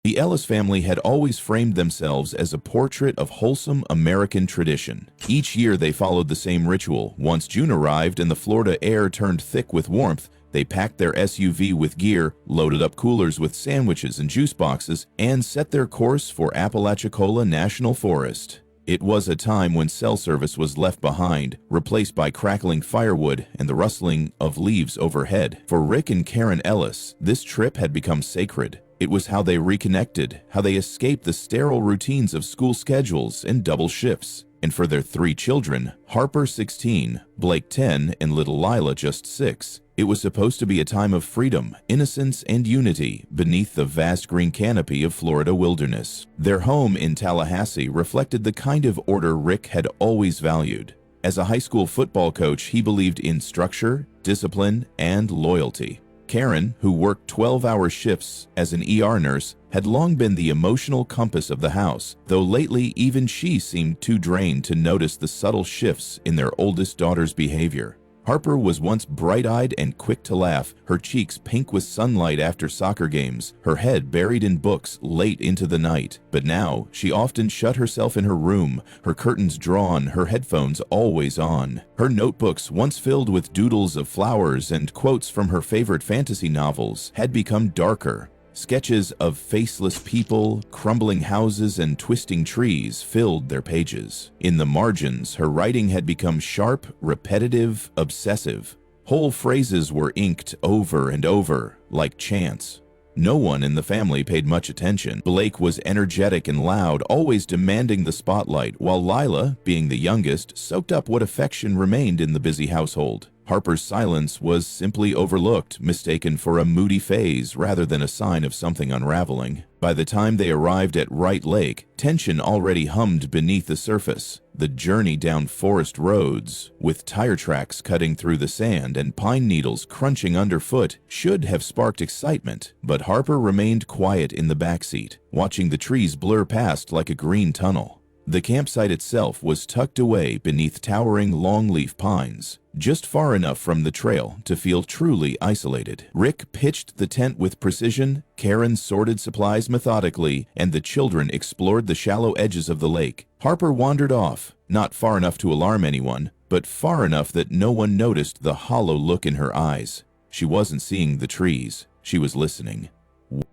The Ellis family had always framed themselves as a portrait of wholesome American tradition. Each year they followed the same ritual. Once June arrived and the Florida air turned thick with warmth, they packed their SUV with gear, loaded up coolers with sandwiches and juice boxes, and set their course for Apalachicola National Forest. It was a time when cell service was left behind, replaced by crackling firewood and the rustling of leaves overhead. For Rick and Karen Ellis, this trip had become sacred. It was how they reconnected, how they escaped the sterile routines of school schedules and double shifts. And for their 3 children, Harper 16, Blake 10, and little Lila just 6, it was supposed to be a time of freedom, innocence, and unity beneath the vast green canopy of Florida wilderness. Their home in Tallahassee reflected the kind of order Rick had always valued. As a high school football coach, he believed in structure, discipline, and loyalty. Karen, who worked 12-hour shifts as an ER nurse, had long been the emotional compass of the house, though lately even she seemed too drained to notice the subtle shifts in their oldest daughter's behavior. Harper was once bright-eyed and quick to laugh, her cheeks pink with sunlight after soccer games, her head buried in books late into the night. But now, she often shut herself in her room, her curtains drawn, her headphones always on. Her notebooks, once filled with doodles of flowers and quotes from her favorite fantasy novels, had become darker. Sketches of faceless people, crumbling houses, and twisting trees filled their pages. In the margins, her writing had become sharp, repetitive, obsessive. Whole phrases were inked over and over, like chants. No one in the family paid much attention. Blake was energetic and loud, always demanding the spotlight, while Lila, being the youngest, soaked up what affection remained in the busy household. Harper's silence was simply overlooked, mistaken for a moody phase rather than a sign of something unraveling. By the time they arrived at Wright Lake, tension already hummed beneath the surface. The journey down forest roads, with tire tracks cutting through the sand and pine needles crunching underfoot, should have sparked excitement, but Harper remained quiet in the backseat, watching the trees blur past like a green tunnel. The campsite itself was tucked away beneath towering longleaf pines, just far enough from the trail to feel truly isolated. Rick pitched the tent with precision, Karen sorted supplies methodically, and the children explored the shallow edges of the lake. Harper wandered off, not far enough to alarm anyone, but far enough that no one noticed the hollow look in her eyes. She wasn't seeing the trees, she was listening.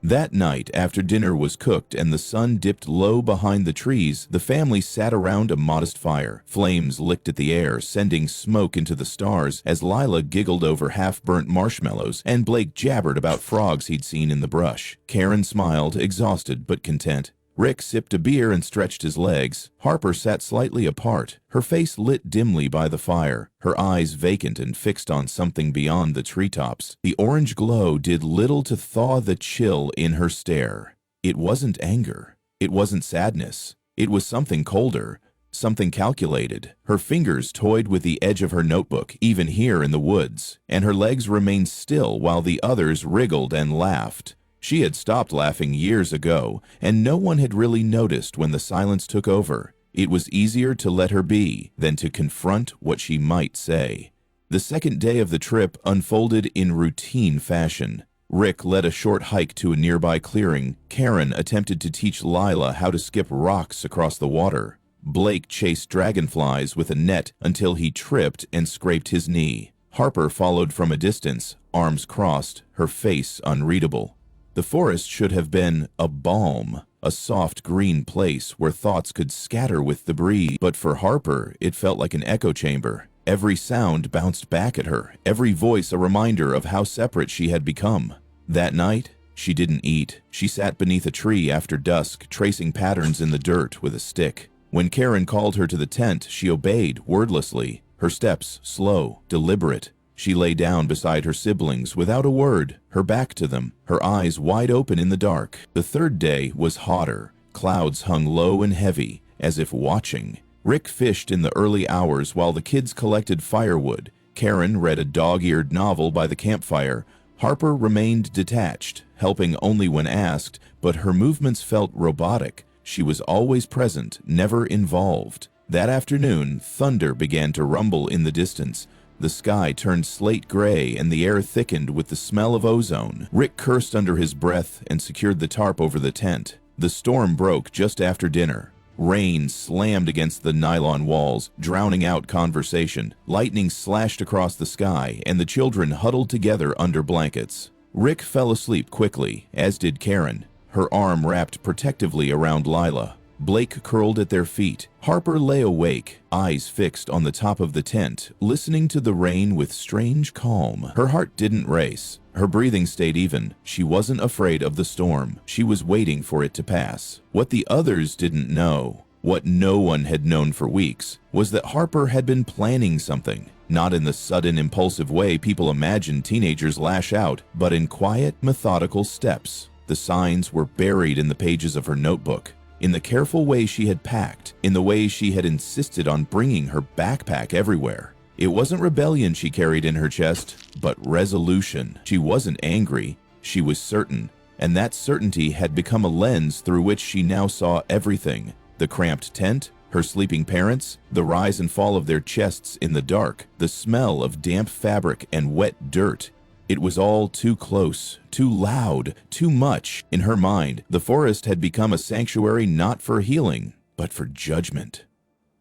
That night, after dinner was cooked and the sun dipped low behind the trees, the family sat around a modest fire. Flames licked at the air, sending smoke into the stars as Lila giggled over half-burnt marshmallows and Blake jabbered about frogs he'd seen in the brush. Karen smiled, exhausted but content. Rick sipped a beer and stretched his legs. Harper sat slightly apart, her face lit dimly by the fire, her eyes vacant and fixed on something beyond the treetops. The orange glow did little to thaw the chill in her stare. It wasn't anger. It wasn't sadness. It was something colder, something calculated. Her fingers toyed with the edge of her notebook, even here in the woods, and her legs remained still while the others wriggled and laughed. She had stopped laughing years ago, and no one had really noticed when the silence took over. It was easier to let her be than to confront what she might say. The second day of the trip unfolded in routine fashion. Rick led a short hike to a nearby clearing. Karen attempted to teach Lila how to skip rocks across the water. Blake chased dragonflies with a net until he tripped and scraped his knee. Harper followed from a distance, arms crossed, her face unreadable. The forest should have been a balm, a soft green place where thoughts could scatter with the breeze. But for Harper, it felt like an echo chamber. Every sound bounced back at her, every voice a reminder of how separate she had become. That night, she didn't eat. She sat beneath a tree after dusk, tracing patterns in the dirt with a stick. When Karen called her to the tent, she obeyed wordlessly, her steps slow, deliberate. She lay down beside her siblings without a word, her back to them, her eyes wide open in the dark. The third day was hotter. Clouds hung low and heavy, as if watching. Rick fished in the early hours while the kids collected firewood. Karen read a dog-eared novel by the campfire. Harper remained detached, helping only when asked, but her movements felt robotic. She was always present, never involved. That afternoon, thunder began to rumble in the distance. The sky turned slate gray and the air thickened with the smell of ozone. Rick cursed under his breath and secured the tarp over the tent. The storm broke just after dinner. Rain slammed against the nylon walls, drowning out conversation. Lightning slashed across the sky, and the children huddled together under blankets. Rick fell asleep quickly, as did Karen, her arm wrapped protectively around Lila. Blake curled at their feet. Harper lay awake, eyes fixed on the top of the tent, listening to the rain with strange calm. Her heart didn't race. Her breathing stayed even. She wasn't afraid of the storm. She was waiting for it to pass. What the others didn't know, what no one had known for weeks, was that Harper had been planning something. Not in the sudden, impulsive way people imagine teenagers lash out, but in quiet, methodical steps. The signs were buried in the pages of her notebook, in the careful way she had packed, in the way she had insisted on bringing her backpack everywhere. It wasn't rebellion she carried in her chest, but resolution. She wasn't angry, she was certain, and that certainty had become a lens through which she now saw everything. The cramped tent, her sleeping parents, the rise and fall of their chests in the dark, the smell of damp fabric and wet dirt. It was all too close, too loud, too much. In her mind, the forest had become a sanctuary not for healing, but for judgment.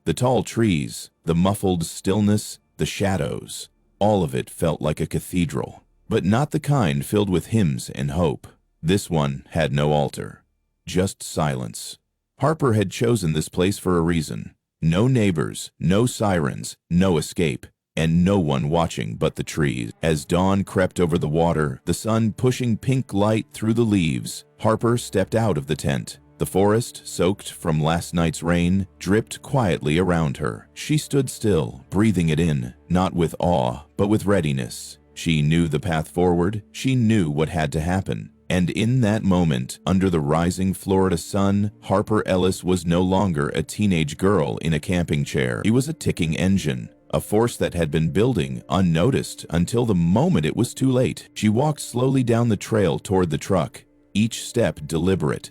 The tall trees, the muffled stillness, the shadows, all of it felt like a cathedral, but not the kind filled with hymns and hope. This one had no altar, just silence. Harper had chosen this place for a reason. No neighbors, no sirens, no escape, and no one watching but the trees. As dawn crept over the water, the sun pushing pink light through the leaves, Harper stepped out of the tent. The forest, soaked from last night's rain, dripped quietly around her. She stood still, breathing it in, not with awe, but with readiness. She knew the path forward. She knew what had to happen. And in that moment, under the rising Florida sun, Harper Ellis was no longer a teenage girl in a camping chair. He was a ticking engine, a force that had been building, unnoticed, until the moment it was too late. She walked slowly down the trail toward the truck, each step deliberate,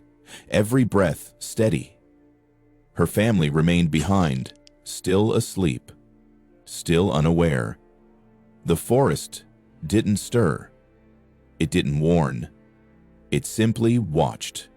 every breath steady. Her family remained behind, still asleep, still unaware. The forest didn't stir. It didn't warn. It simply watched.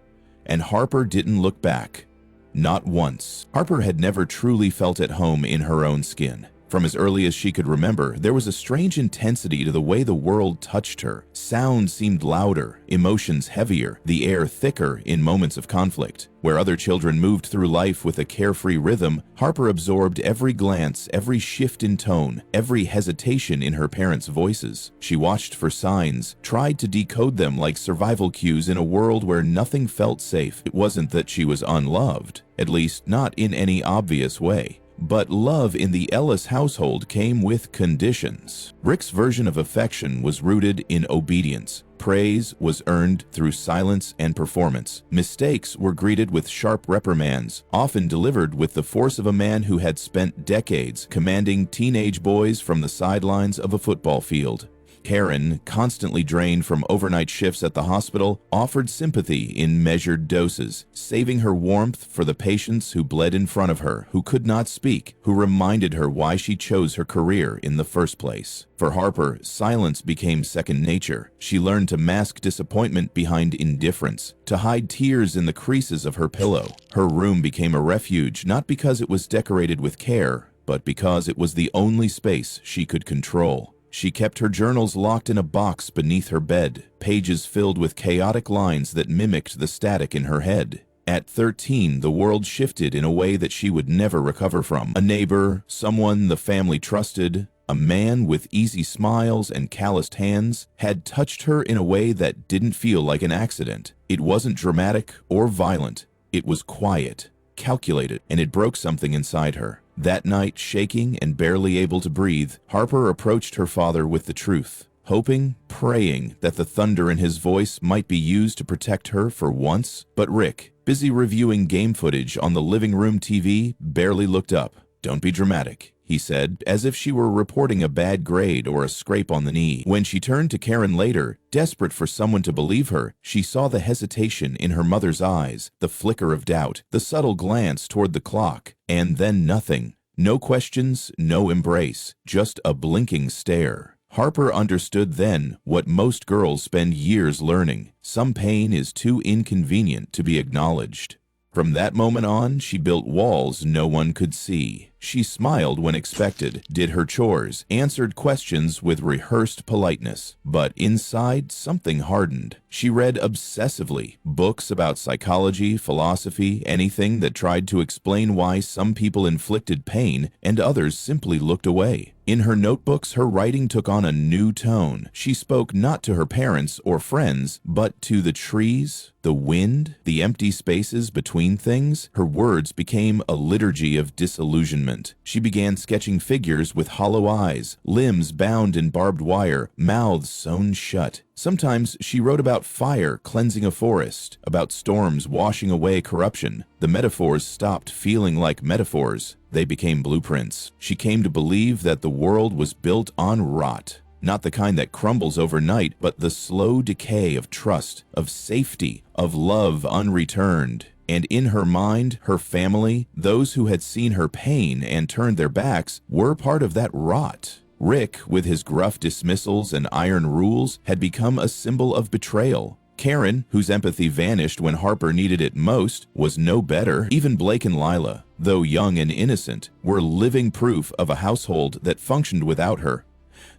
And Harper didn't look back. Not once. Harper had never truly felt at home in her own skin. From as early as she could remember, there was a strange intensity to the way the world touched her. Sound seemed louder, emotions heavier, the air thicker in moments of conflict. Where other children moved through life with a carefree rhythm, Harper absorbed every glance, every shift in tone, every hesitation in her parents' voices. She watched for signs, tried to decode them like survival cues in a world where nothing felt safe. It wasn't that she was unloved, at least not in any obvious way. But love in the Ellis household came with conditions. Rick's version of affection was rooted in obedience. Praise was earned through silence and performance. Mistakes were greeted with sharp reprimands, often delivered with the force of a man who had spent decades commanding teenage boys from the sidelines of a football field. Karen, constantly drained from overnight shifts at the hospital, offered sympathy in measured doses, saving her warmth for the patients who bled in front of her, who could not speak, who reminded her why she chose her career in the first place. For Harper, silence became second nature. She learned to mask disappointment behind indifference, to hide tears in the creases of her pillow. Her room became a refuge, not because it was decorated with care, but because it was the only space she could control. She kept her journals locked in a box beneath her bed, pages filled with chaotic lines that mimicked the static in her head. At 13, the world shifted in a way that she would never recover from. A neighbor, someone the family trusted, a man with easy smiles and calloused hands, had touched her in a way that didn't feel like an accident. It wasn't dramatic or violent. It was quiet, calculated, and it broke something inside her. That night, shaking and barely able to breathe, Harper approached her father with the truth, hoping, praying that the thunder in his voice might be used to protect her for once. But Rick, busy reviewing game footage on the living room TV, barely looked up. "Don't be dramatic," he said, as if she were reporting a bad grade or a scrape on the knee. When she turned to Karen later, desperate for someone to believe her, she saw the hesitation in her mother's eyes, the flicker of doubt, the subtle glance toward the clock, and then nothing. No questions, no embrace, just a blinking stare. Harper understood then what most girls spend years learning. Some pain is too inconvenient to be acknowledged. From that moment on, she built walls no one could see. She smiled when expected, did her chores, answered questions with rehearsed politeness. But inside, something hardened. She read obsessively, books about psychology, philosophy, anything that tried to explain why some people inflicted pain and others simply looked away. In her notebooks, her writing took on a new tone. She spoke not to her parents or friends, but to the trees, the wind, the empty spaces between things. Her words became a liturgy of disillusionment. She began sketching figures with hollow eyes, limbs bound in barbed wire, mouths sewn shut. Sometimes she wrote about fire cleansing a forest, about storms washing away corruption. The metaphors stopped feeling like metaphors. They became blueprints. She came to believe that the world was built on rot. Not the kind that crumbles overnight, but the slow decay of trust, of safety, of love unreturned. And in her mind, her family, those who had seen her pain and turned their backs, were part of that rot. Rick, with his gruff dismissals and iron rules, had become a symbol of betrayal. Karen, whose empathy vanished when Harper needed it most, was no better. Even Blake and Lila, though young and innocent, were living proof of a household that functioned without her.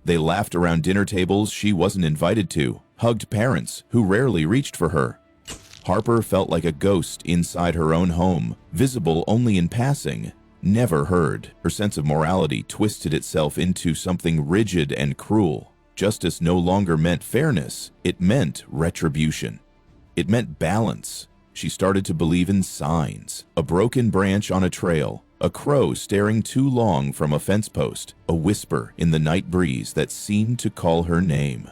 They laughed around dinner tables she wasn't invited to, hugged parents who rarely reached for her. Harper felt like a ghost inside her own home, visible only in passing, never heard. Her sense of morality twisted itself into something rigid and cruel. Justice no longer meant fairness, it meant retribution. It meant balance. She started to believe in signs, a broken branch on a trail, a crow staring too long from a fence post, a whisper in the night breeze that seemed to call her name.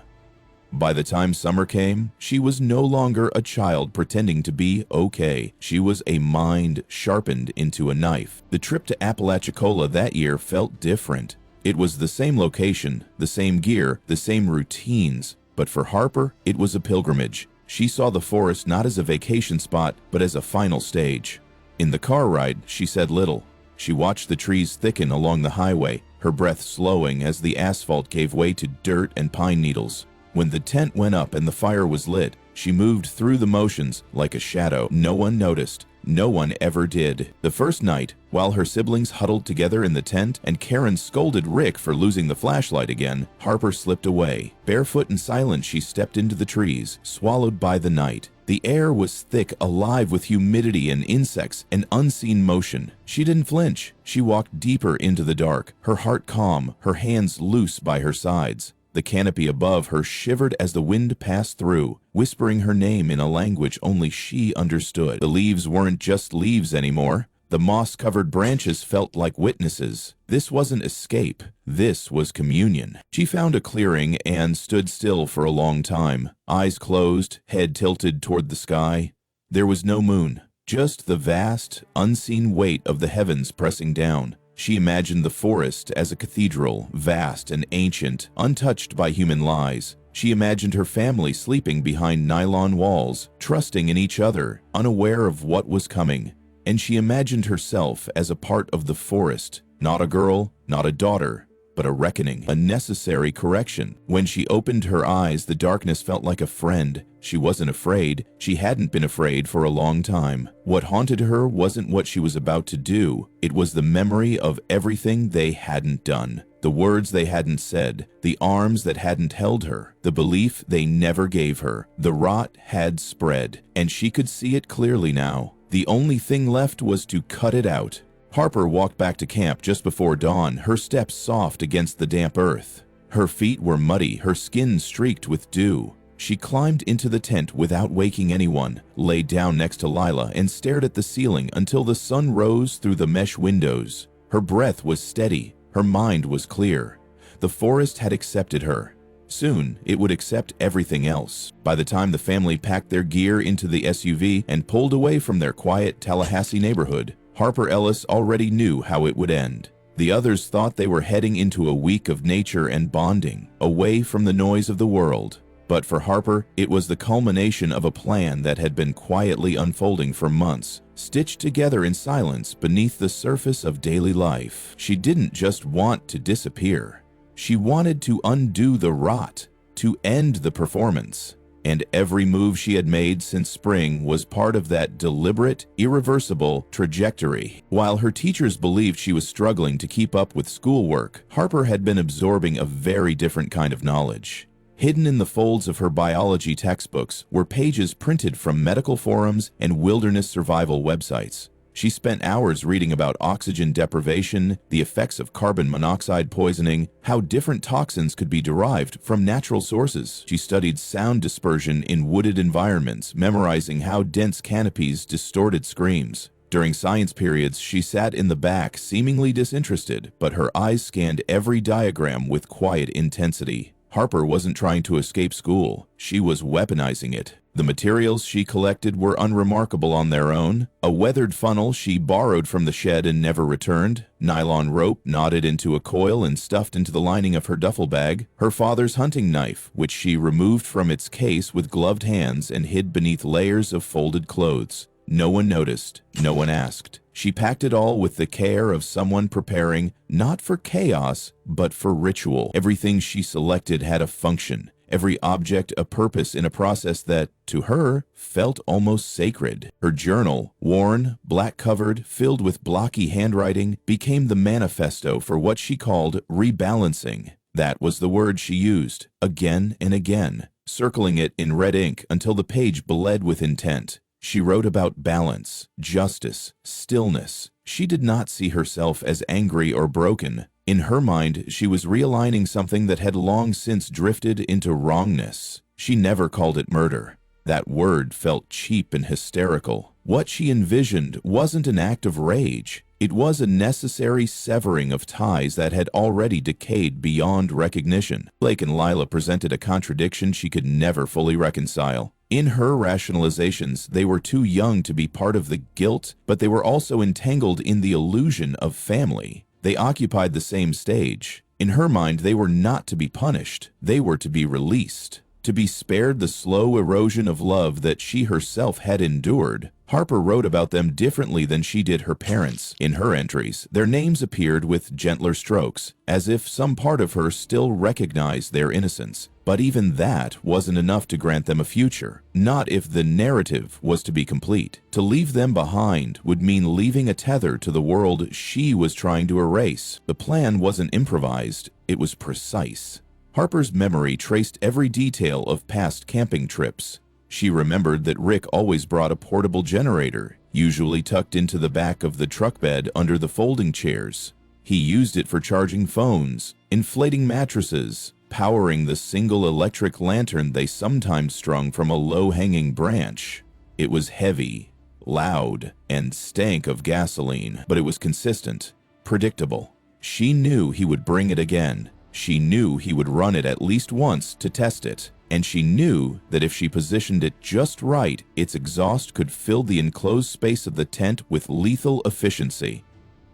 By the time summer came, she was no longer a child pretending to be okay. She was a mind sharpened into a knife. The trip to Apalachicola that year felt different. It was the same location, the same gear, the same routines, but for Harper, it was a pilgrimage. She saw the forest not as a vacation spot, but as a final stage. In the car ride, she said little. She watched the trees thicken along the highway, her breath slowing as the asphalt gave way to dirt and pine needles. When the tent went up and the fire was lit, she moved through the motions like a shadow. No one noticed. No one ever did. The first night, while her siblings huddled together in the tent and Karen scolded Rick for losing the flashlight again, Harper slipped away. Barefoot and silent, she stepped into the trees, swallowed by the night. The air was thick, alive with humidity and insects and unseen motion. She didn't flinch. She walked deeper into the dark, her heart calm, her hands loose by her sides. The canopy above her shivered as the wind passed through, whispering her name in a language only she understood. The leaves weren't just leaves anymore. The moss-covered branches felt like witnesses. This wasn't escape. This was communion. She found a clearing and stood still for a long time, eyes closed, head tilted toward the sky. There was no moon, just the vast, unseen weight of the heavens pressing down. She imagined the forest as a cathedral, vast and ancient, untouched by human lies. She imagined her family sleeping behind nylon walls, trusting in each other, unaware of what was coming. And she imagined herself as a part of the forest, not a girl, not a daughter, but a reckoning, a necessary correction. When she opened her eyes, the darkness felt like a friend. She wasn't afraid. She hadn't been afraid for a long time. What haunted her wasn't what she was about to do. It was the memory of everything they hadn't done, the words they hadn't said, the arms that hadn't held her, the belief they never gave her. The rot had spread, and she could see it clearly now. The only thing left was to cut it out. Harper walked back to camp just before dawn, her steps soft against the damp earth. Her feet were muddy, her skin streaked with dew. She climbed into the tent without waking anyone, lay down next to Lila, and stared at the ceiling until the sun rose through the mesh windows. Her breath was steady, her mind was clear. The forest had accepted her. Soon, it would accept everything else. By the time the family packed their gear into the SUV and pulled away from their quiet Tallahassee neighborhood, Harper Ellis already knew how it would end. The others thought they were heading into a week of nature and bonding, away from the noise of the world. But for Harper, it was the culmination of a plan that had been quietly unfolding for months. stitched together in silence beneath the surface of daily life. She didn't just want to disappear. She wanted to undo the rot, to end the performance. And every move she had made since spring was part of that deliberate, irreversible trajectory. While her teachers believed she was struggling to keep up with schoolwork, Harper had been absorbing a very different kind of knowledge. Hidden in the folds of her biology textbooks were pages printed from medical forums and wilderness survival websites. She spent hours reading about oxygen deprivation, the effects of carbon monoxide poisoning, how different toxins could be derived from natural sources. She studied sound dispersion in wooded environments, memorizing how dense canopies distorted screams. During science periods, she sat in the back, seemingly disinterested, but her eyes scanned every diagram with quiet intensity. Harper wasn't trying to escape school. She was weaponizing it. The materials she collected were unremarkable on their own. A weathered funnel she borrowed from the shed and never returned, nylon rope knotted into a coil and stuffed into the lining of her duffel bag, her father's hunting knife, which she removed from its case with gloved hands and hid beneath layers of folded clothes. No one noticed, no one asked. She packed it all with the care of someone preparing not for chaos, but for ritual. Everything she selected had a function, every object a purpose in a process that, to her, felt almost sacred. Her journal, worn, black-covered, filled with blocky handwriting, became the manifesto for what she called rebalancing. That was the word she used, again and again, circling it in red ink until the page bled with intent. She wrote about balance, justice, stillness. She did not see herself as angry or broken. In her mind, she was realigning something that had long since drifted into wrongness. She never called it murder. That word felt cheap and hysterical. What she envisioned wasn't an act of rage. It was a necessary severing of ties that had already decayed beyond recognition. Blake and Lila presented a contradiction she could never fully reconcile. In her rationalizations, they were too young to be part of the guilt, but they were also entangled in the illusion of family. They occupied the same stage. In her mind, they were not to be punished. They were to be released, to be spared the slow erosion of love that she herself had endured. Harper wrote about them differently than she did her parents. In her entries, their names appeared with gentler strokes, as if some part of her still recognized their innocence. But even that wasn't enough to grant them a future, not if the narrative was to be complete. To leave them behind would mean leaving a tether to the world she was trying to erase. The plan wasn't improvised, it was precise. Harper's memory traced every detail of past camping trips. She remembered that Rick always brought a portable generator, usually tucked into the back of the truck bed under the folding chairs. He used it for charging phones, inflating mattresses, powering the single electric lantern they sometimes strung from a low-hanging branch. It was heavy, loud, and stank of gasoline, but it was consistent, predictable. She knew he would bring it again. She knew he would run it at least once to test it, and she knew that if she positioned it just right, its exhaust could fill the enclosed space of the tent with lethal efficiency.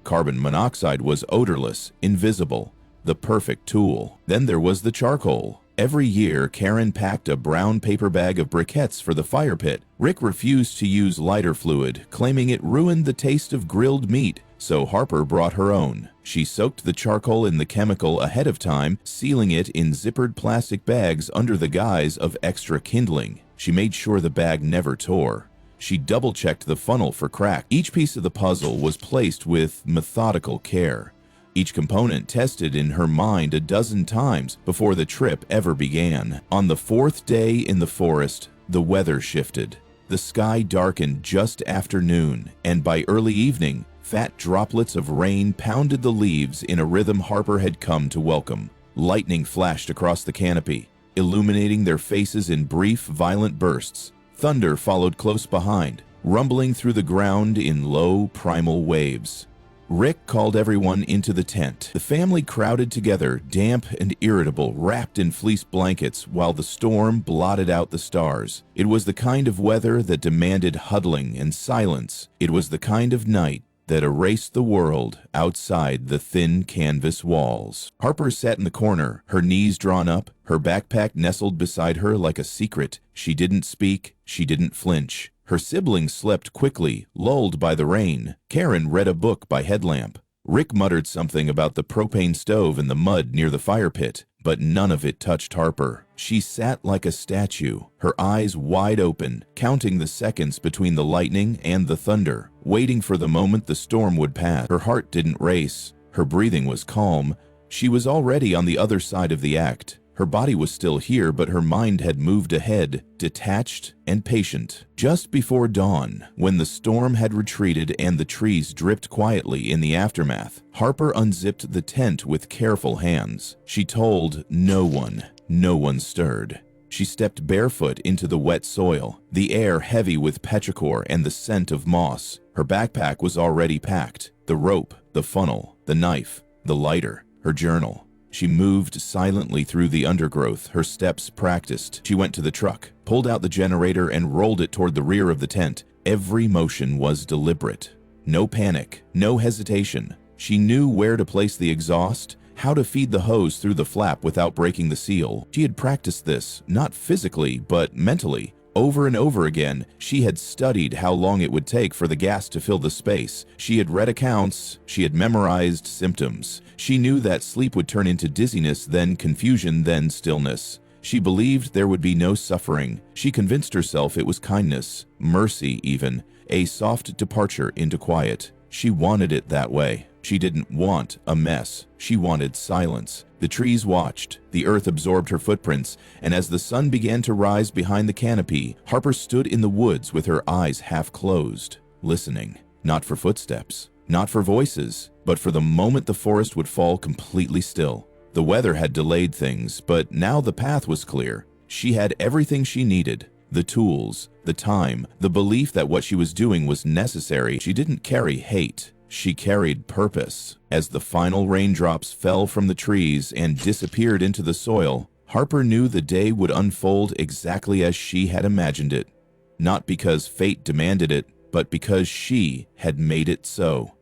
Carbon monoxide was odorless, invisible, the perfect tool. Then there was the charcoal. Every year, Karen packed a brown paper bag of briquettes for the fire pit. Rick refused to use lighter fluid, claiming it ruined the taste of grilled meat, so Harper brought her own. She soaked the charcoal in the chemical ahead of time, sealing it in zippered plastic bags under the guise of extra kindling. She made sure the bag never tore. She double-checked the funnel for cracks. Each piece of the puzzle was placed with methodical care. Each component tested in her mind a dozen times before the trip ever began. On the fourth day in the forest, the weather shifted. The sky darkened just after noon, and by early evening, fat droplets of rain pounded the leaves in a rhythm Harper had come to welcome. Lightning flashed across the canopy, illuminating their faces in brief, violent bursts. Thunder followed close behind, rumbling through the ground in low, primal waves. Rick called everyone into the tent. The family crowded together, damp and irritable, wrapped in fleece blankets, while the storm blotted out the stars. It was the kind of weather that demanded huddling and silence. It was the kind of night that erased the world outside the thin canvas walls. Harper sat in the corner, her knees drawn up, her backpack nestled beside her like a secret. She didn't speak, she didn't flinch. Her siblings slept quickly, lulled by the rain. Karen read a book by headlamp. Rick muttered something about the propane stove and the mud near the fire pit, but none of it touched Harper. She sat like a statue, her eyes wide open, counting the seconds between the lightning and the thunder, waiting for the moment the storm would pass. Her heart didn't race. Her breathing was calm. She was already on the other side of the act. Her body was still here, but her mind had moved ahead, detached and patient. Just before dawn, when the storm had retreated and the trees dripped quietly in the aftermath, Harper unzipped the tent with careful hands. She told no one. No one stirred. She stepped barefoot into the wet soil, the air heavy with petrichor and the scent of moss. Her backpack was already packed. The rope, the funnel, the knife, the lighter, her journal. She moved silently through the undergrowth, her steps practiced. She went to the truck, pulled out the generator, and rolled it toward the rear of the tent. Every motion was deliberate. No panic, no hesitation. She knew where to place the exhaust, how to feed the hose through the flap without breaking the seal. She had practiced this, not physically, but mentally. Over and over again, she had studied how long it would take for the gas to fill the space. She had read accounts, she had memorized symptoms. She knew that sleep would turn into dizziness, then confusion, then stillness. She believed there would be no suffering. She convinced herself it was kindness, mercy even, a soft departure into quiet. She wanted it that way. She didn't want a mess. She wanted silence. The trees watched, the earth absorbed her footprints, and as the sun began to rise behind the canopy, Harper stood in the woods with her eyes half closed, listening. Not for footsteps, not for voices, but for the moment the forest would fall completely still. The weather had delayed things, but now the path was clear. She had everything she needed. The tools, the time, the belief that what she was doing was necessary. She didn't carry hate. She carried purpose. As the final raindrops fell from the trees and disappeared into the soil, Harper knew the day would unfold exactly as she had imagined it. Not because fate demanded it, but because she had made it so.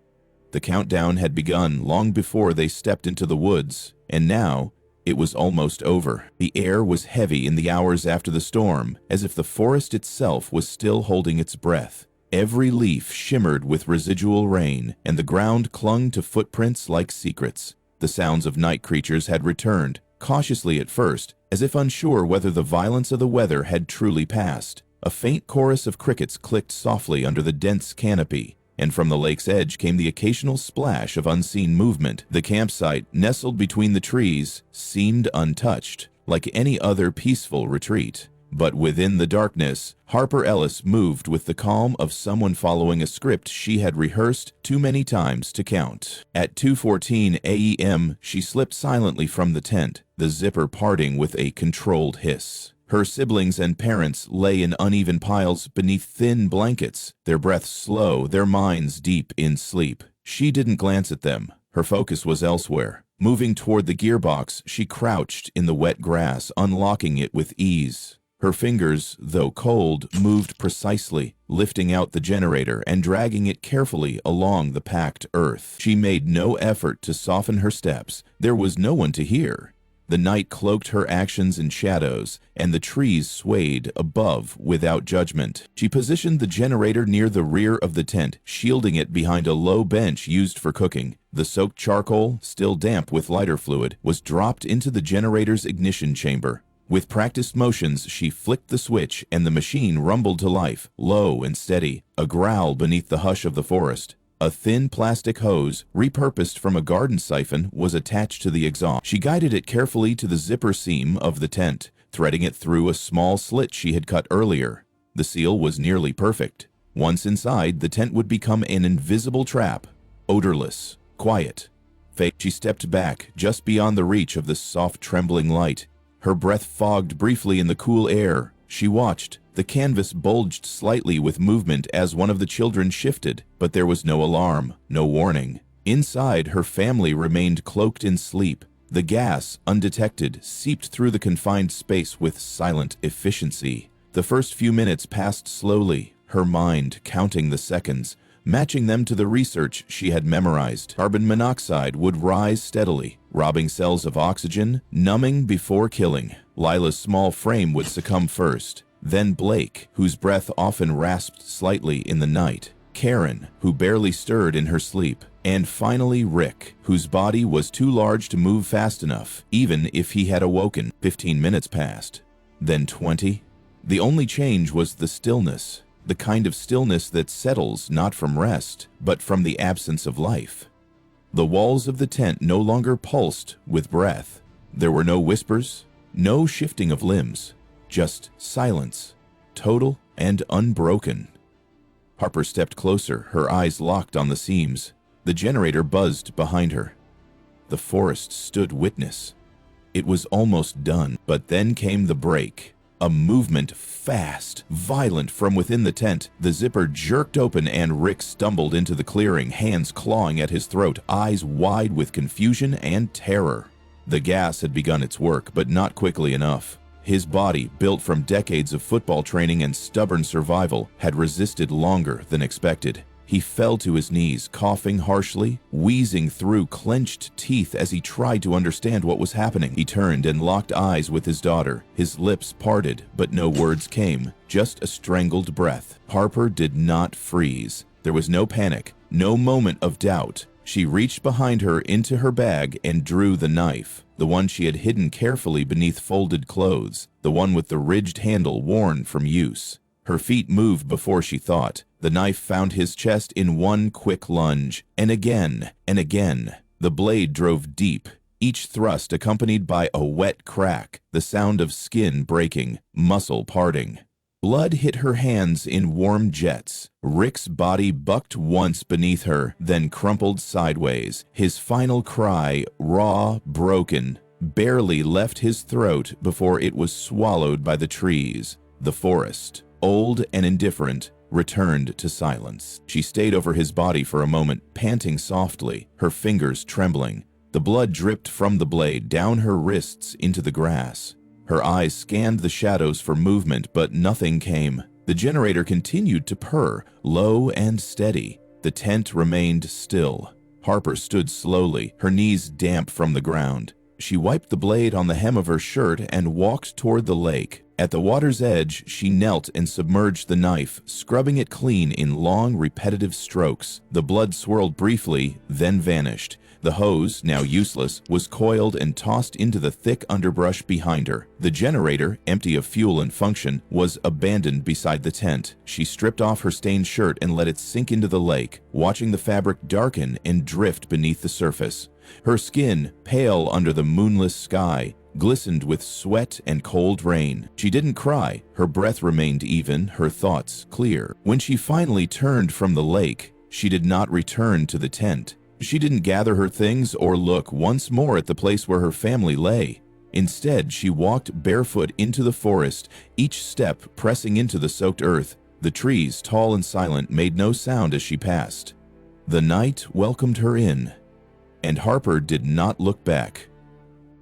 The countdown had begun long before they stepped into the woods, and now it was almost over. The air was heavy in the hours after the storm, as if the forest itself was still holding its breath. Every leaf shimmered with residual rain, and the ground clung to footprints like secrets. The sounds of night creatures had returned, cautiously at first, as if unsure whether the violence of the weather had truly passed. A faint chorus of crickets clicked softly under the dense canopy, and from the lake's edge came the occasional splash of unseen movement. The campsite, nestled between the trees, seemed untouched, like any other peaceful retreat. But within the darkness, Harper Ellis moved with the calm of someone following a script she had rehearsed too many times to count. At 2:14 a.m., she slipped silently from the tent, the zipper parting with a controlled hiss. Her siblings and parents lay in uneven piles beneath thin blankets, their breaths slow, their minds deep in sleep. She didn't glance at them. Her focus was elsewhere. Moving toward the gearbox, she crouched in the wet grass, unlocking it with ease. Her fingers, though cold, moved precisely, lifting out the generator and dragging it carefully along the packed earth. She made no effort to soften her steps. There was no one to hear. The night cloaked her actions in shadows, and the trees swayed above without judgment. She positioned the generator near the rear of the tent, shielding it behind a low bench used for cooking. The soaked charcoal, still damp with lighter fluid, was dropped into the generator's ignition chamber. With practiced motions, she flicked the switch, and the machine rumbled to life, low and steady, a growl beneath the hush of the forest. A thin plastic hose, repurposed from a garden siphon, was attached to the exhaust. She guided it carefully to the zipper seam of the tent, threading it through a small slit she had cut earlier. The seal was nearly perfect. Once inside, the tent would become an invisible trap, odorless, quiet. She stepped back, just beyond the reach of the soft, trembling light. Her breath fogged briefly in the cool air. She watched. The canvas bulged slightly with movement as one of the children shifted, but there was no alarm, no warning. Inside, her family remained cloaked in sleep. The gas, undetected, seeped through the confined space with silent efficiency. The first few minutes passed slowly, her mind counting the seconds, matching them to the research she had memorized. Carbon monoxide would rise steadily, robbing cells of oxygen, numbing before killing. Lila's small frame would succumb first, then Blake, whose breath often rasped slightly in the night, Karen, who barely stirred in her sleep, and finally Rick, whose body was too large to move fast enough, even if he had awoken. 15 minutes passed, then 20. The only change was the stillness, the kind of stillness that settles not from rest, but from the absence of life. The walls of the tent no longer pulsed with breath. There were no whispers, no shifting of limbs, just silence, total and unbroken. Harper stepped closer, her eyes locked on the seams. The generator buzzed behind her. The forest stood witness. It was almost done, but then came the break. A movement, fast, violent from within the tent. The zipper jerked open and Rick stumbled into the clearing, hands clawing at his throat, eyes wide with confusion and terror. The gas had begun its work, but not quickly enough. His body, built from decades of football training and stubborn survival, had resisted longer than expected. He fell to his knees, coughing harshly, wheezing through clenched teeth as he tried to understand what was happening. He turned and locked eyes with his daughter. His lips parted, but no words came, just a strangled breath. Harper did not freeze. There was no panic, no moment of doubt. She reached behind her into her bag and drew the knife, the one she had hidden carefully beneath folded clothes, the one with the ridged handle worn from use. Her feet moved before she thought. The knife found his chest in one quick lunge, and again and again. The blade drove deep, each thrust accompanied by a wet crack, the sound of skin breaking, muscle parting. Blood hit her hands in warm jets. Rick's body bucked once beneath her, then crumpled sideways. His final cry, raw, broken, barely left his throat before it was swallowed by the trees. The forest, old and indifferent, returned to silence. She stayed over his body for a moment, panting softly, her fingers trembling. The blood dripped from the blade down her wrists into the grass. Her eyes scanned the shadows for movement, but nothing came. The generator continued to purr, low and steady. The tent remained still. Harper stood slowly, her knees damp from the ground. She wiped the blade on the hem of her shirt and walked toward the lake. At the water's edge, she knelt and submerged the knife, scrubbing it clean in long, repetitive strokes. The blood swirled briefly, then vanished. The hose, now useless, was coiled and tossed into the thick underbrush behind her. The generator, empty of fuel and function, was abandoned beside the tent. She stripped off her stained shirt and let it sink into the lake, watching the fabric darken and drift beneath the surface. Her skin, pale under the moonless sky, glistened with sweat and cold rain. She didn't cry. Her breath remained even, her thoughts clear. When she finally turned from the lake, she did not return to the tent. She didn't gather her things or look once more at the place where her family lay. Instead, she walked barefoot into the forest, each step pressing into the soaked earth. The trees, tall and silent, made no sound as she passed. The night welcomed her in, and Harper did not look back.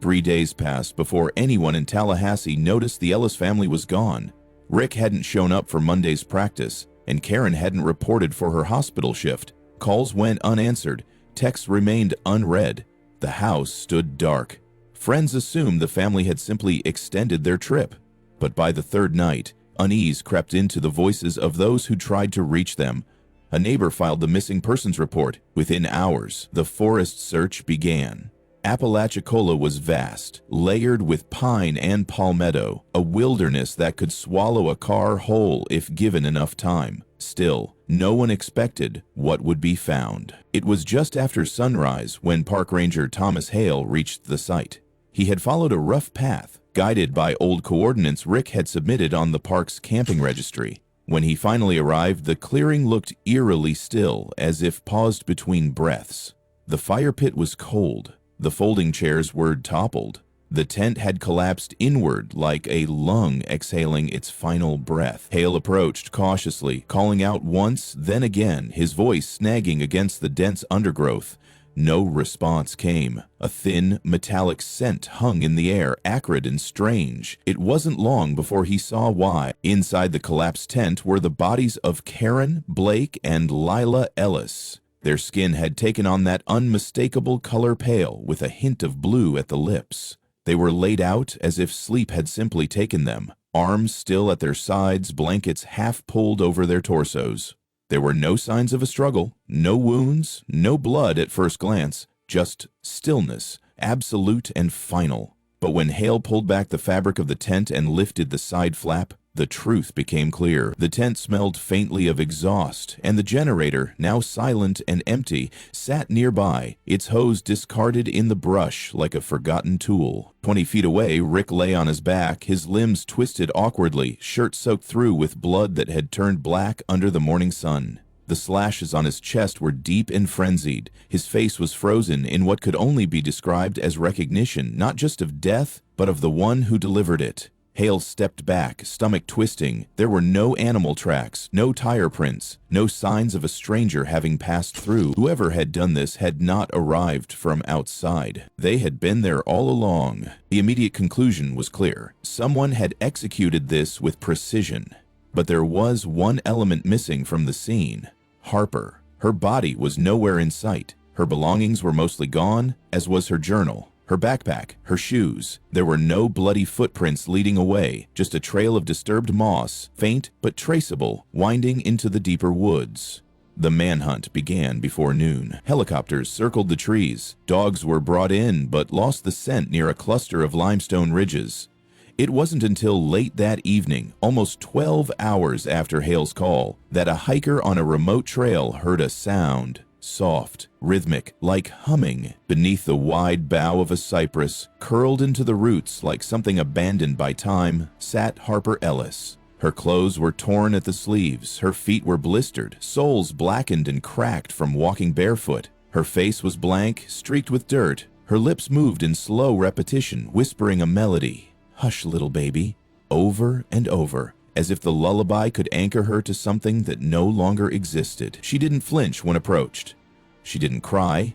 3 days passed before anyone in Tallahassee noticed the Ellis family was gone. Rick hadn't shown up for Monday's practice, and Karen hadn't reported for her hospital shift. Calls went unanswered. Texts remained unread. The house stood dark. Friends assumed the family had simply extended their trip. But by the third night, unease crept into the voices of those who tried to reach them. A neighbor filed the missing persons report. Within hours, the forest search began. Apalachicola was vast, layered with pine and palmetto, a wilderness that could swallow a car whole if given enough time. Still, no one expected what would be found. It was just after sunrise when Park Ranger Thomas Hale reached the site. He had followed a rough path, guided by old coordinates Rick had submitted on the park's camping registry. When he finally arrived, the clearing looked eerily still, as if paused between breaths. The fire pit was cold. The folding chairs were toppled. The tent had collapsed inward like a lung exhaling its final breath. Hale approached cautiously, calling out once, then again, his voice snagging against the dense undergrowth. No response came. A thin, metallic scent hung in the air, acrid and strange. It wasn't long before he saw why. Inside the collapsed tent were the bodies of Karen, Blake, and Lila Ellis. Their skin had taken on that unmistakable color pale with a hint of blue at the lips. They were laid out as if sleep had simply taken them, arms still at their sides, blankets half pulled over their torsos. There were no signs of a struggle, no wounds, no blood at first glance, just stillness, absolute and final. But when Hale pulled back the fabric of the tent and lifted the side flap, the truth became clear. The tent smelled faintly of exhaust, and the generator, now silent and empty, sat nearby, its hose discarded in the brush like a forgotten tool. 20 feet away, Rick lay on his back, his limbs twisted awkwardly, shirt soaked through with blood that had turned black under the morning sun. The slashes on his chest were deep and frenzied. His face was frozen in what could only be described as recognition, not just of death, but of the one who delivered it. Hale stepped back, stomach twisting. There were no animal tracks, no tire prints, no signs of a stranger having passed through. Whoever had done this had not arrived from outside. They had been there all along. The immediate conclusion was clear. Someone had executed this with precision. But there was one element missing from the scene. Harper. Her body was nowhere in sight. Her belongings were mostly gone, as was her journal. Her backpack, her shoes. There were no bloody footprints leading away, just a trail of disturbed moss, faint but traceable, winding into the deeper woods. The manhunt began before noon. Helicopters circled the trees. Dogs were brought in but lost the scent near a cluster of limestone ridges. It wasn't until late that evening, almost 12 hours after Hale's call, that a hiker on a remote trail heard a sound. Soft, rhythmic, like humming. Beneath the wide bough of a cypress, curled into the roots like something abandoned by time, sat Harper Ellis. Her clothes were torn at the sleeves, her feet were blistered, soles blackened and cracked from walking barefoot. Her face was blank, streaked with dirt. Her lips moved in slow repetition, whispering a melody. "Hush, little baby," over and over, as if the lullaby could anchor her to something that no longer existed. She didn't flinch when approached. She didn't cry.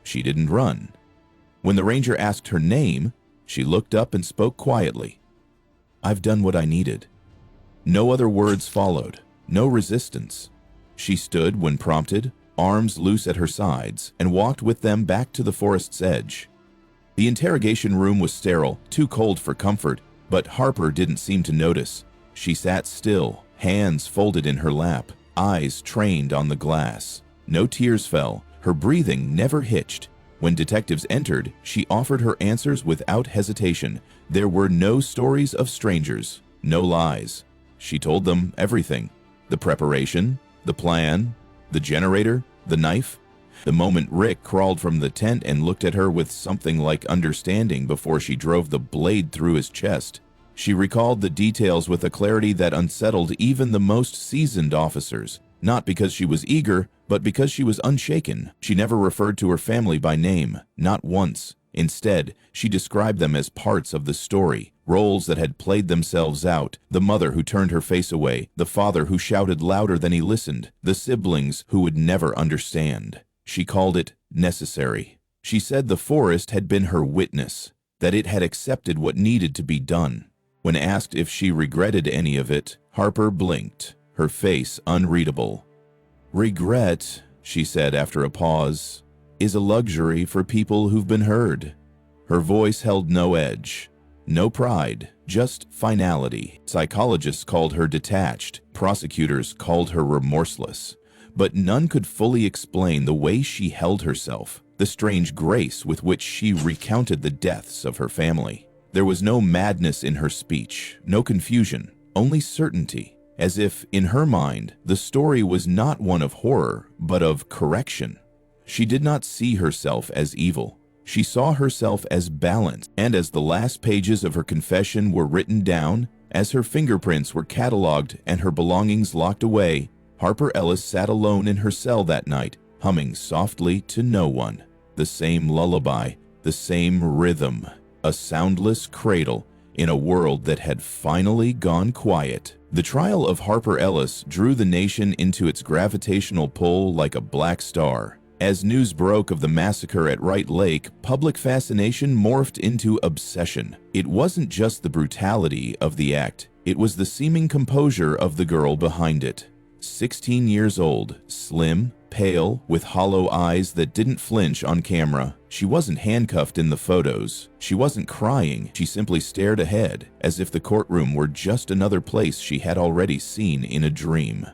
She didn't run. When the ranger asked her name, she looked up and spoke quietly. "I've done what I needed." No other words followed, no resistance. She stood when prompted, arms loose at her sides, and walked with them back to the forest's edge. The interrogation room was sterile, too cold for comfort, but Harper didn't seem to notice. She sat still, hands folded in her lap, eyes trained on the glass. No tears fell, her breathing never hitched. When detectives entered, she offered her answers without hesitation. There were no stories of strangers, no lies. She told them everything. The preparation, the plan, the generator, the knife. The moment Rick crawled from the tent and looked at her with something like understanding before she drove the blade through his chest, she recalled the details with a clarity that unsettled even the most seasoned officers, not because she was eager, but because she was unshaken. She never referred to her family by name, not once. Instead, she described them as parts of the story, roles that had played themselves out, the mother who turned her face away, the father who shouted louder than he listened, the siblings who would never understand. She called it necessary. She said the forest had been her witness, that it had accepted what needed to be done. When asked if she regretted any of it, Harper blinked, her face unreadable. "Regret," she said after a pause, "is a luxury for people who've been heard." Her voice held no edge, no pride, just finality. Psychologists called her detached, prosecutors called her remorseless. But none could fully explain the way she held herself, the strange grace with which she recounted the deaths of her family. There was no madness in her speech, no confusion, only certainty, as if, in her mind, the story was not one of horror, but of correction. She did not see herself as evil. She saw herself as balanced, and as the last pages of her confession were written down, as her fingerprints were cataloged and her belongings locked away, Harper Ellis sat alone in her cell that night, humming softly to no one. The same lullaby, the same rhythm, a soundless cradle in a world that had finally gone quiet. The trial of Harper Ellis drew the nation into its gravitational pull like a black star. As news broke of the massacre at Wright Lake, public fascination morphed into obsession. It wasn't just the brutality of the act, it was the seeming composure of the girl behind it. 16 years old, slim, pale, with hollow eyes that didn't flinch on camera. She wasn't handcuffed in the photos. She wasn't crying. She simply stared ahead, as if the courtroom were just another place she had already seen in a dream.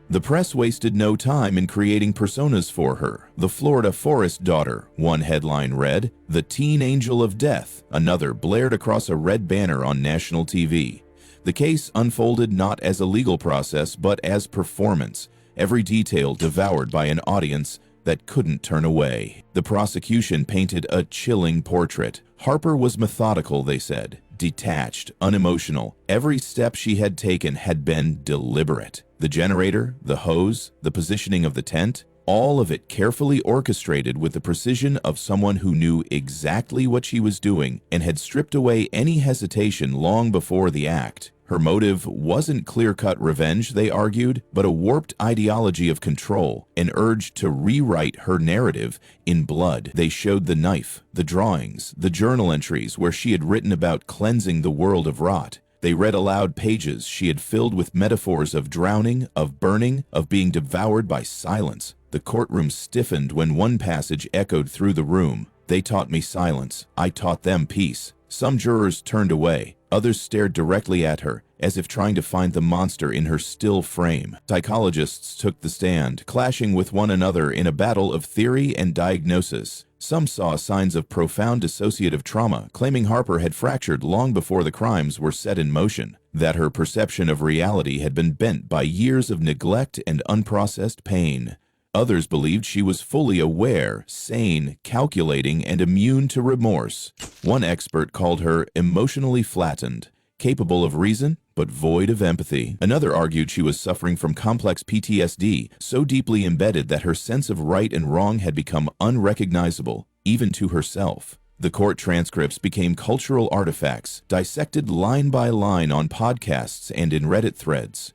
The press wasted no time in creating personas for her. The Florida Forest Daughter, one headline read, "The Teen Angel of Death," another blared across a red banner on national TV. The case unfolded not as a legal process, but as performance, every detail devoured by an audience that couldn't turn away. The prosecution painted a chilling portrait. Harper was methodical, they said, detached, unemotional. Every step she had taken had been deliberate. The generator, the hose, the positioning of the tent, all of it carefully orchestrated with the precision of someone who knew exactly what she was doing and had stripped away any hesitation long before the act. Her motive wasn't clear-cut revenge, they argued, but a warped ideology of control, an urge to rewrite her narrative in blood. They showed the knife, the drawings, the journal entries where she had written about cleansing the world of rot. They read aloud pages she had filled with metaphors of drowning, of burning, of being devoured by silence. The courtroom stiffened when one passage echoed through the room. "They taught me silence. I taught them peace." Some jurors turned away. Others stared directly at her, as if trying to find the monster in her still frame. Psychologists took the stand, clashing with one another in a battle of theory and diagnosis. Some saw signs of profound dissociative trauma, claiming Harper had fractured long before the crimes were set in motion, that her perception of reality had been bent by years of neglect and unprocessed pain. Others believed she was fully aware, sane, calculating, and immune to remorse. One expert called her emotionally flattened, capable of reason, but void of empathy. Another argued she was suffering from complex PTSD, so deeply embedded that her sense of right and wrong had become unrecognizable, even to herself. The court transcripts became cultural artifacts, dissected line by line on podcasts and in Reddit threads.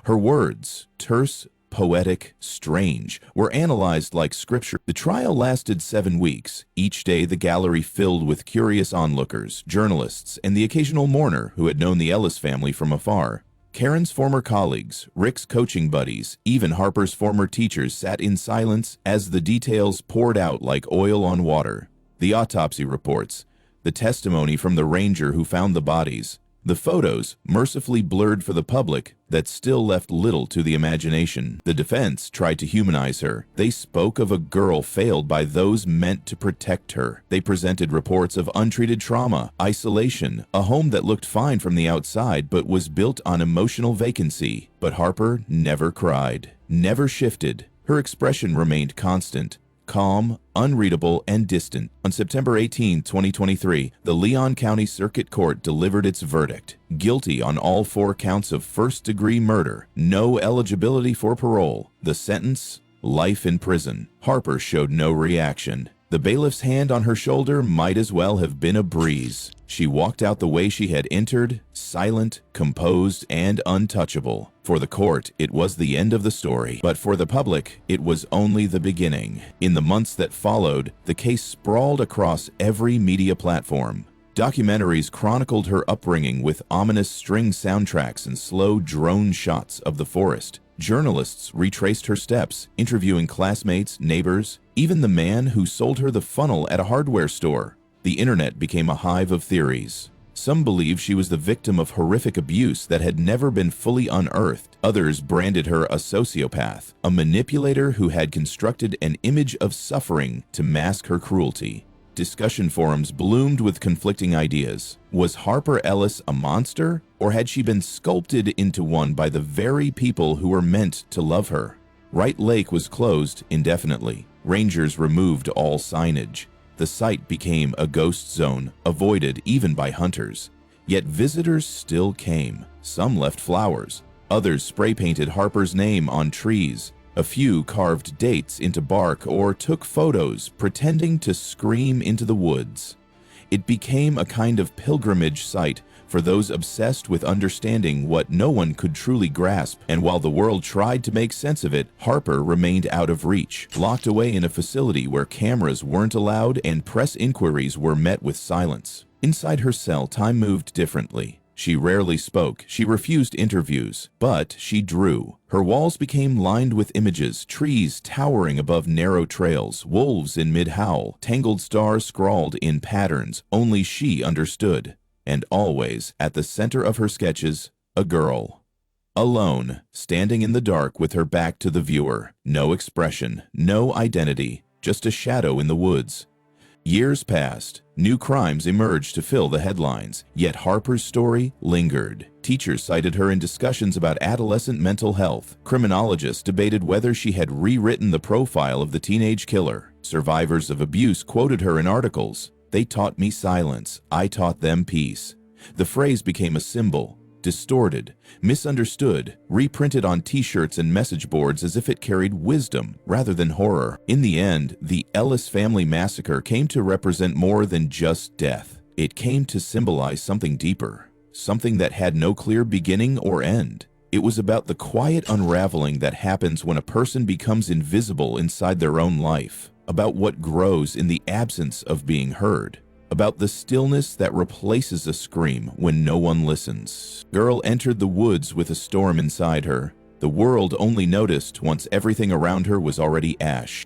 Her words, terse, poetic, strange, were analyzed like scripture. The trial lasted 7 weeks, each day the gallery filled with curious onlookers, journalists, and the occasional mourner who had known the Ellis family from afar. Karen's former colleagues, Rick's coaching buddies, even Harper's former teachers sat in silence as the details poured out like oil on water. The autopsy reports, the testimony from the ranger who found the bodies, the photos, mercifully blurred for the public, that still left little to the imagination. The defense tried to humanize her. They spoke of a girl failed by those meant to protect her. They presented reports of untreated trauma, isolation, a home that looked fine from the outside but was built on emotional vacancy. But Harper never cried, never shifted. Her expression remained constant. Calm, unreadable, and distant. On September 18, 2023, the Leon County Circuit Court delivered its verdict. Guilty on all 4 counts of first-degree murder, no eligibility for parole. The sentence, life in prison. Harper showed no reaction. The bailiff's hand on her shoulder might as well have been a breeze. She walked out the way she had entered, silent, composed, and untouchable. For the court, it was the end of the story, but for the public, it was only the beginning. In the months that followed, the case sprawled across every media platform. Documentaries chronicled her upbringing with ominous string soundtracks and slow drone shots of the forest. Journalists retraced her steps, interviewing classmates, neighbors, even the man who sold her the funnel at a hardware store. The internet became a hive of theories. Some believed she was the victim of horrific abuse that had never been fully unearthed. Others branded her a sociopath, a manipulator who had constructed an image of suffering to mask her cruelty. Discussion forums bloomed with conflicting ideas. Was Harper Ellis a monster, or had she been sculpted into one by the very people who were meant to love her? Wright Lake was closed indefinitely. Rangers removed all signage. The site became a ghost zone, avoided even by hunters. Yet visitors still came. Some left flowers. Others spray-painted Harper's name on trees. A few carved dates into bark or took photos, pretending to scream into the woods. It became a kind of pilgrimage site for those obsessed with understanding what no one could truly grasp. And while the world tried to make sense of it, Harper remained out of reach, locked away in a facility where cameras weren't allowed and press inquiries were met with silence. Inside her cell, time moved differently. She rarely spoke, she refused interviews, but she drew. Her walls became lined with images, trees towering above narrow trails, wolves in mid-howl, tangled stars scrawled in patterns only she understood. And always, at the center of her sketches, a girl. Alone, standing in the dark with her back to the viewer. No expression, no identity, just a shadow in the woods. Years passed. New crimes emerged to fill the headlines, yet Harper's story lingered. Teachers cited her in discussions about adolescent mental health. Criminologists debated whether she had rewritten the profile of the teenage killer. Survivors of abuse quoted her in articles. "They taught me silence. I taught them peace." The phrase became a symbol. Distorted, misunderstood, reprinted on t-shirts and message boards as if it carried wisdom rather than horror. In the end, the Ellis family massacre came to represent more than just death. It came to symbolize something deeper, something that had no clear beginning or end. It was about the quiet unraveling that happens when a person becomes invisible inside their own life, about what grows in the absence of being heard, about the stillness that replaces a scream when no one listens. Girl entered the woods with a storm inside her. The world only noticed once everything around her was already ash.